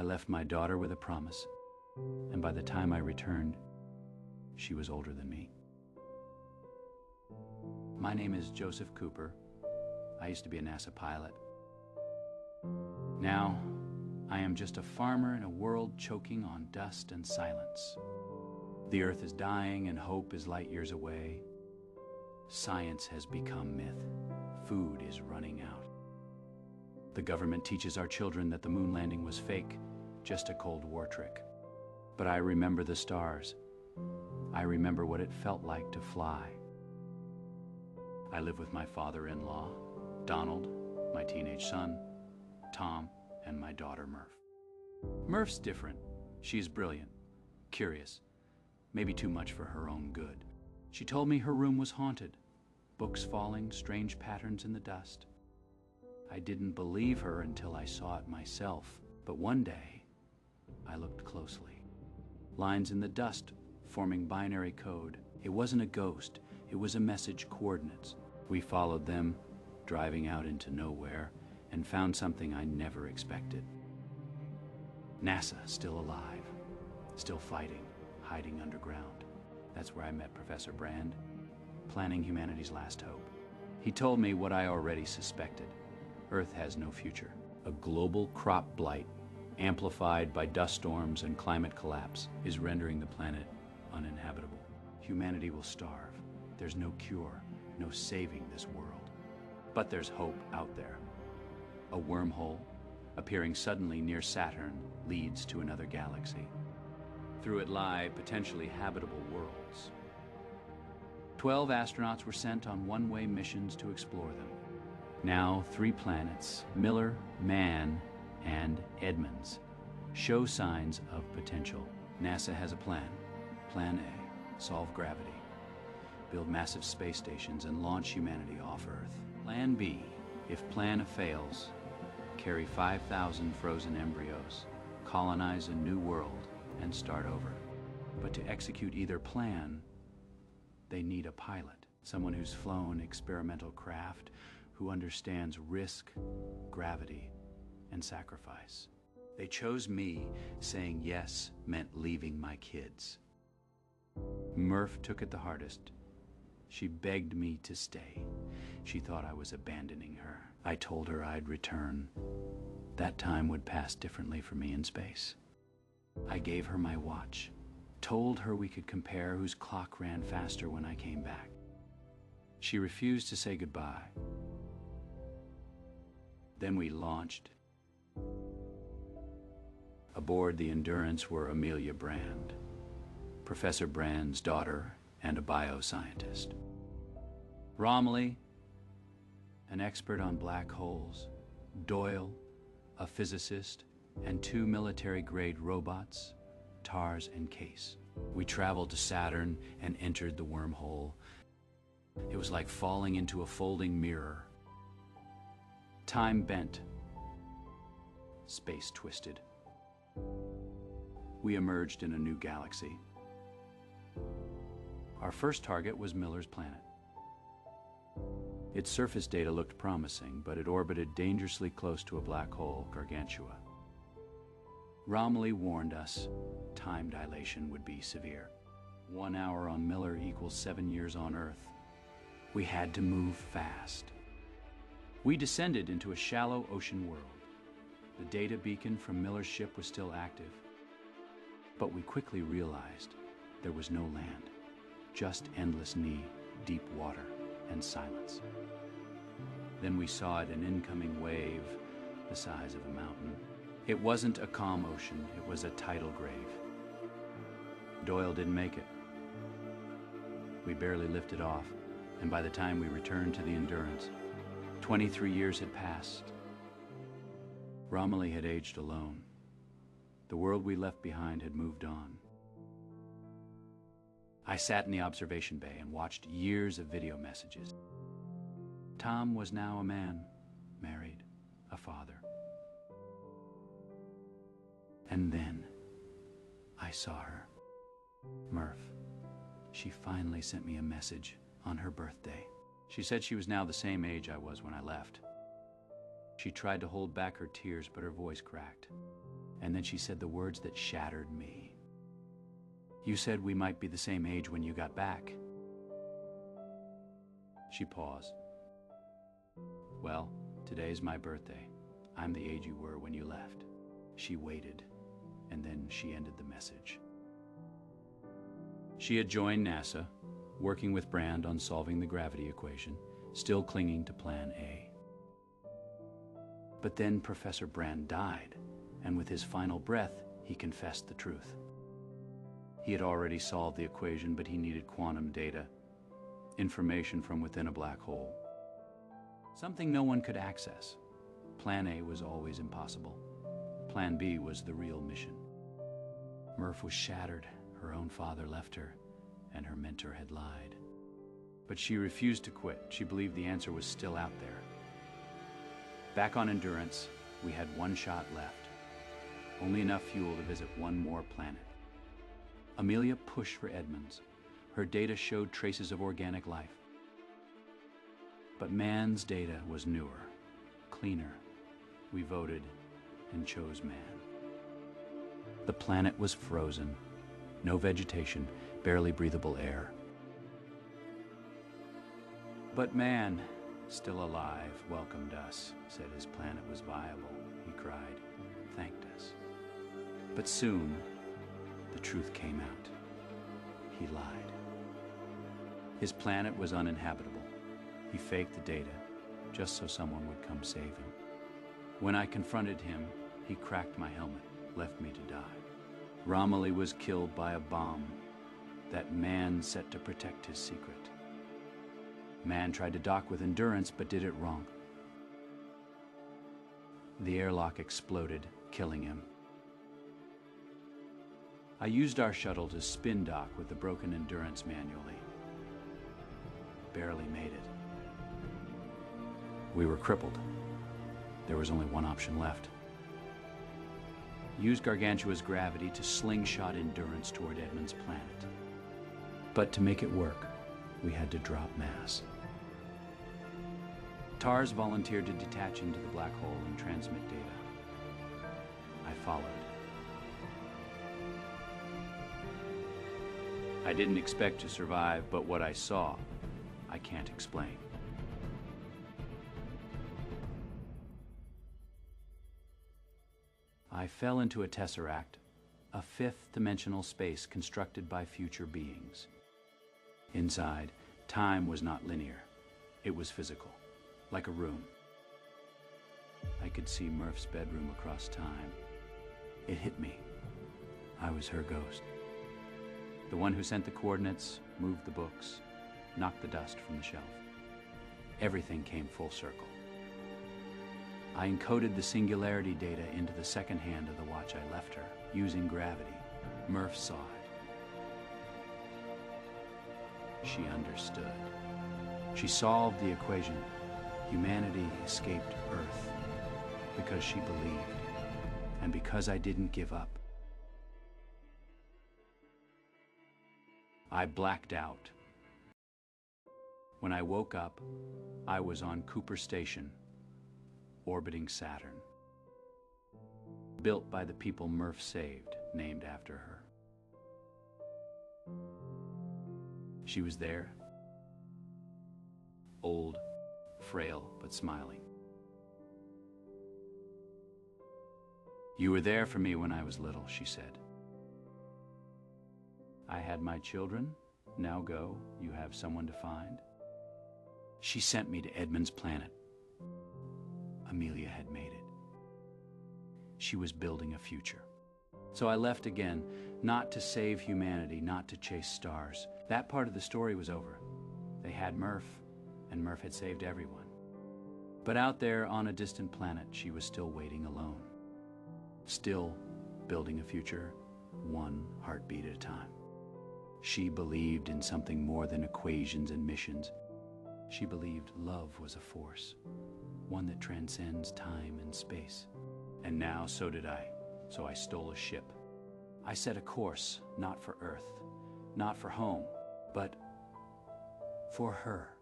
I left my daughter with a promise, and by the time I returned, she was older than me. My name is Joseph Cooper. I used to be a NASA pilot. Now, I am just a farmer in a world choking on dust and silence. The earth is dying and hope is light years away. Science has become myth. Food is running out. The government teaches our children that the moon landing was fake, just a Cold War trick. But I remember the stars. I remember what it felt like to fly. I live with my father-in-law, Donald, my teenage son, Tom, and my daughter, Murph. Murph's different. She's brilliant, curious, maybe too much for her own good. She told me her room was haunted, books falling, strange patterns in the dust. I didn't believe her until I saw it myself, but one day, I looked closely. Lines in the dust forming binary code. It wasn't a ghost, it was a message coordinates. We followed them, driving out into nowhere, and found something I never expected. NASA still alive, still fighting, hiding underground. That's where I met Professor Brand, planning humanity's last hope. He told me what I already suspected. Earth has no future. A global crop blight, amplified by dust storms and climate collapse, is rendering the planet uninhabitable. Humanity will starve. There's no cure, no saving this world. But there's hope out there. A wormhole, appearing suddenly near Saturn, leads to another galaxy. Through it lie potentially habitable worlds. 12 astronauts were sent on one-way missions to explore them. Now 3 planets, Miller, Mann, and Edmonds, show signs of potential. NASA has a plan. Plan A, solve gravity, build massive space stations and launch humanity off Earth. Plan B, if Plan A fails, carry 5,000 frozen embryos, colonize a new world, and start over. But to execute either plan, they need a pilot, someone who's flown experimental craft, who understands risk, gravity, and sacrifice. They chose me, saying yes meant leaving my kids. Murph took it the hardest. She begged me to stay. She thought I was abandoning her. I told her I'd return. That time would pass differently for me in space. I gave her my watch, told her we could compare whose clock ran faster when I came back. She refused to say goodbye. Then we launched. Aboard the Endurance were Amelia Brand, Professor Brand's daughter and a bioscientist. Romilly, an expert on black holes. Doyle, a physicist, and 2 military-grade robots, TARS and Case. We traveled to Saturn and entered the wormhole. It was like falling into a folding mirror. Time bent. Space twisted. We emerged in a new galaxy. Our first target was Miller's planet. Its surface data looked promising, but it orbited dangerously close to a black hole, Gargantua. Romilly warned us time dilation would be severe. 1 hour on Miller equals 7 years on Earth. We had to move fast. We descended into a shallow ocean world. The data beacon from Miller's ship was still active. But we quickly realized there was no land, just endless knee, deep water, and silence. Then we saw an incoming wave the size of a mountain. It wasn't a calm ocean, it was a tidal grave. Doyle didn't make it. We barely lifted off, and by the time we returned to the Endurance, 23 years had passed. Romilly had aged alone. The world we left behind had moved on. I sat in the observation bay and watched years of video messages. Tom was now a man, married, a father. And then I saw her, Murph. She finally sent me a message on her birthday. She said she was now the same age I was when I left. She tried to hold back her tears, but her voice cracked. And then she said the words that shattered me. "You said we might be the same age when you got back." She paused. "Well, today's my birthday. I'm the age you were when you left." She waited, and then she ended the message. She had joined NASA, working with Brand on solving the gravity equation, still clinging to Plan A. But then Professor Brand died, and with his final breath, he confessed the truth. He had already solved the equation, but he needed quantum data, information from within a black hole. Something no one could access. Plan A was always impossible. Plan B was the real mission. Murph was shattered. Her own father left her, and her mentor had lied. But she refused to quit. She believed the answer was still out there. Back on Endurance, we had one shot left. Only enough fuel to visit one more planet. Amelia pushed for Edmonds. Her data showed traces of organic life. But man's data was newer, cleaner. We voted and chose man. The planet was frozen. No vegetation, barely breathable air. But man, still alive, welcomed us, said his planet was viable. He cried, thanked us. But soon, the truth came out. He lied. His planet was uninhabitable. He faked the data, just so someone would come save him. When I confronted him, he cracked my helmet, left me to die. Romilly was killed by a bomb that man set to protect his secret. Man tried to dock with Endurance, but did it wrong. The airlock exploded, killing him. I used our shuttle to spin dock with the broken Endurance manually. Barely made it. We were crippled. There was only one option left. Use Gargantua's gravity to slingshot Endurance toward Edmonds' planet. But to make it work, we had to drop mass. TARS volunteered to detach into the black hole and transmit data. I followed. I didn't expect to survive, but what I saw, I can't explain. I fell into a tesseract, a fifth-dimensional space constructed by future beings. Inside, time was not linear. It was physical, like a room. I could see Murph's bedroom across time. It hit me. I was her ghost. The one who sent the coordinates, moved the books, knocked the dust from the shelf. Everything came full circle. I encoded the singularity data into the second hand of the watch I left her, using gravity. Murph saw it. She understood. She solved the equation. Humanity escaped Earth because she believed, and because I didn't give up. I blacked out. When I woke up, I was on Cooper Station, orbiting Saturn. Built by the people Murph saved, named after her. She was there, old, frail, but smiling. "You were there for me when I was little," she said. "I had my children. Now go. You have someone to find." She sent me to Edmonds' planet. Amelia had made it. She was building a future. So I left again, not to save humanity, not to chase stars. That part of the story was over. They had Murph, and Murph had saved everyone. But out there on a distant planet, she was still waiting alone. Still building a future, one heartbeat at a time. She believed in something more than equations and missions. She believed love was a force, one that transcends time and space. And now so did I, so I stole a ship. I set a course, not for Earth, not for home, but for her.